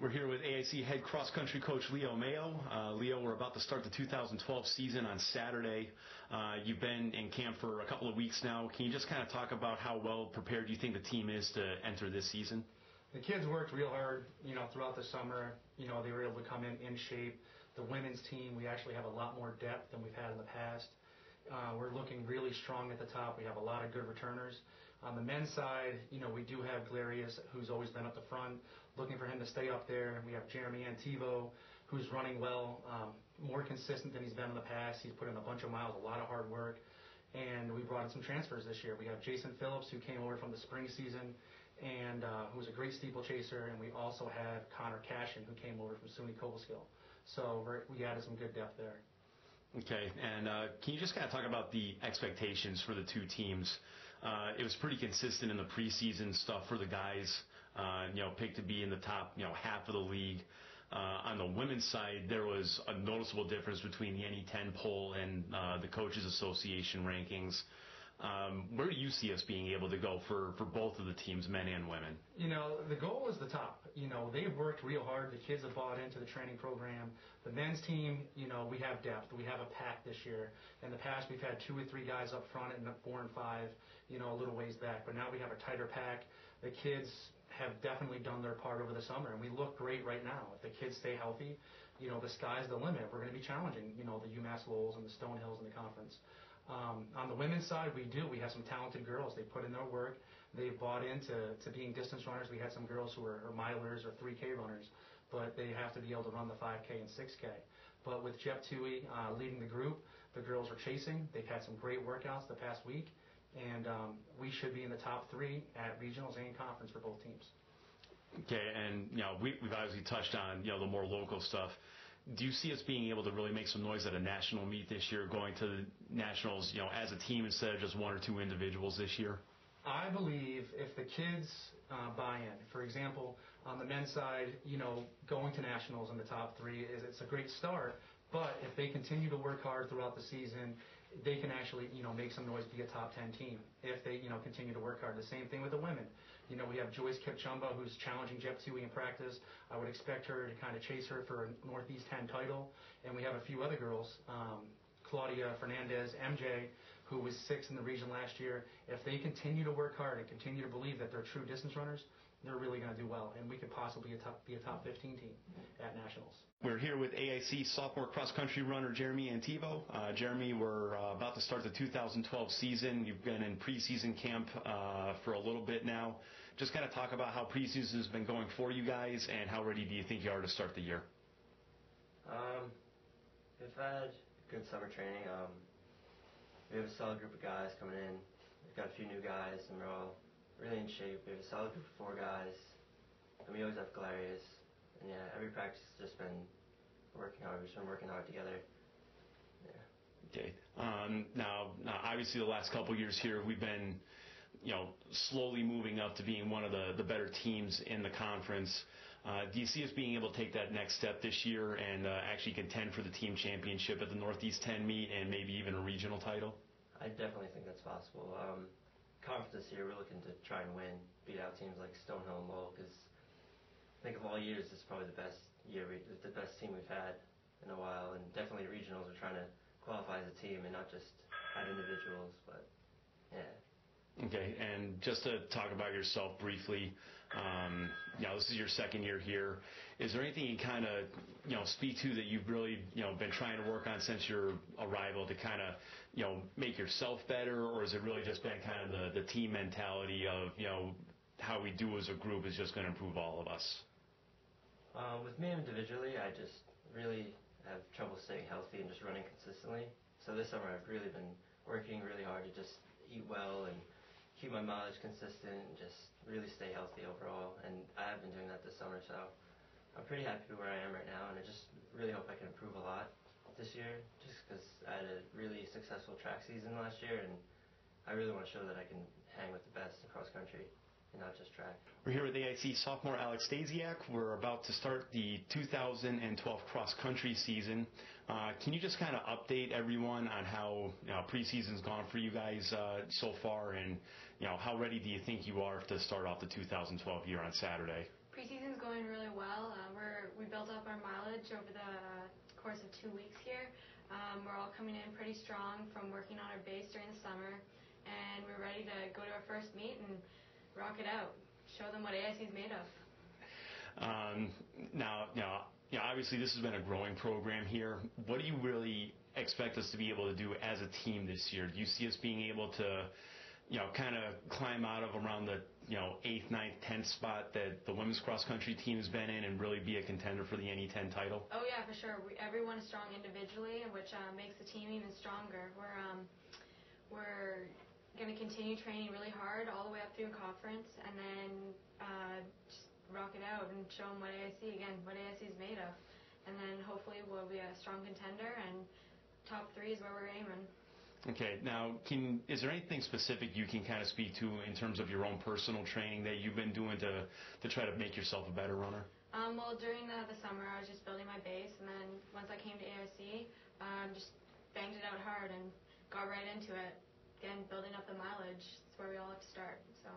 We're here with AIC head cross-country coach Leo Mayo. Leo, we're about to start the 2012 season on Saturday. You've been in camp for a couple of weeks now. Can you just kind of talk about how well prepared you think the team is to enter this season? The kids worked real hard, throughout the summer. They were able to come in shape. The women's team, we actually have a lot more depth than we've had in the past. We're looking really strong at the top. We have a lot of good returners. On the men's side, we do have Glarius, who's always been up the front, looking for him to stay up there. We have Jeremy Antivo, who's running well, more consistent than he's been in the past. He's put in a bunch of miles, a lot of hard work. And we brought in some transfers this year. We have Jason Phillips, who came over from the spring season, and who's a great steeplechasers. And we also have Connor Cashin, who came over from SUNY Cobleskill. So we added some good depth there. Okay, and can you just kind of talk about the expectations for the two teams? It was pretty consistent in the preseason stuff for the guys, picked to be in the top, half of the league. On the women's side, there was a noticeable difference between the NE10 poll and the Coaches Association rankings. Where do you see us being able to go for both of the teams, men and women? The goal is the top. They've worked real hard. The kids have bought into the training program. The men's team, we have depth. We have a pack this year. In the past, we've had 2 or 3 guys up front and 4 and 5, a little ways back. But now we have a tighter pack. The kids have definitely done their part over the summer, and we look great right now. If the kids stay healthy, the sky's the limit. We're going to be challenging, the UMass Lowells and the Stonehills in the conference. On the women's side, we have some talented girls. They put in their work. They've bought into being distance runners. We had some girls who are milers or 3K runners, but they have to be able to run the 5K and 6K. But with Jeff Toohey leading the group, the girls are chasing. They've had some great workouts the past week, and we should be in the top 3 at regionals and conference for both teams. Okay, and we've obviously touched on the more local stuff. Do you see us being able to really make some noise at a national meet this year, going to the nationals, as a team instead of just 1 or 2 individuals this year? I believe if the kids buy in, for example, on the men's side, going to nationals in the top 3 it's a great start. But if they continue to work hard throughout the season, they can actually, make some noise, be a top 10 team if they, continue to work hard. The same thing with the women. We have Joyce Kipchumba, who's challenging Jeff Toohey in practice. I would expect her to kind of chase her for a Northeast 10 title. And we have a few other girls, Claudia Fernandez, MJ, who was 6th in the region last year. If they continue to work hard and continue to believe that they're true distance runners, they're really going to do well, and we could possibly be a top 15 team at nationals. We're here with AIC sophomore cross-country runner Jeremy Antivo. Jeremy, we're about to start the 2012 season. You've been in preseason camp for a little bit now. Just kind of talk about how preseason has been going for you guys, and how ready do you think you are to start the year? We've had good summer training. We have a solid group of guys coming in. We've got a few new guys, and we're all really in shape. We have a solid group of 4 guys, and we always have Glarius. And every practice has just been working hard. We've just been working hard together. Okay. Now, obviously, the last couple of years here, we've been, slowly moving up to being one of the better teams in the conference. Do you see us being able to take that next step this year and actually contend for the team championship at the Northeast 10 meet and maybe even a regional title? I definitely think that's possible. Conference this year, we're looking to try and win, beat out teams like Stonehill and Lowell, because I think of all years, this is probably the best year, the best team we've had in a while, and definitely regionals, we're trying to qualify as a team and not just at individuals, but yeah. Okay, and just to talk about yourself briefly, this is your 2nd year here. Is there anything you kind of, speak to that you've really, been trying to work on since your arrival to kind of, make yourself better, or has it really just been kind of the team mentality of, how we do as a group is just going to improve all of us? With me individually, I just really have trouble staying healthy and just running consistently. So this summer I've really been working really hard to just eat well and keep my mileage consistent and just really stay healthy overall. And I have been doing that this summer, so I'm pretty happy where I am right now, and I just really hope I can improve a lot this year, just because I had a really successful track season last year, and I really want to show that I can hang with the best in cross country and not just track. We're here with AIC sophomore Alex Stasiuk. We're about to start the 2012 cross-country season. Can you just kind of update everyone on how preseason's gone for you guys so far, and how ready do you think you are to start off the 2012 year on Saturday? Preseason's going really well. mileage over the course of 2 weeks here. We're all coming in pretty strong from working on our base during the summer, and we're ready to go to our first meet and rock it out, show them what AIC is made of. Now, obviously this has been a growing program here. What do you really expect us to be able to do as a team this year? Do you see us being able to, kind of climb out of around the, 8th, 9th, 10th spot that the women's cross country team has been in and really be a contender for the NE10 title? Oh yeah, for sure. Everyone is strong individually, which makes the team even stronger. We're going to continue training really hard all the way up through conference, and then just rock it out and show them what AIC is made of. And then hopefully we'll be a strong contender, and top 3 is where we're aiming. Okay, now is there anything specific you can kind of speak to in terms of your own personal training that you've been doing to try to make yourself a better runner? Well, during the summer I was just building my base, and then once I came to AIC, just banged it out hard and got right into it. Again, building up the mileage, that's where we all have to start. So.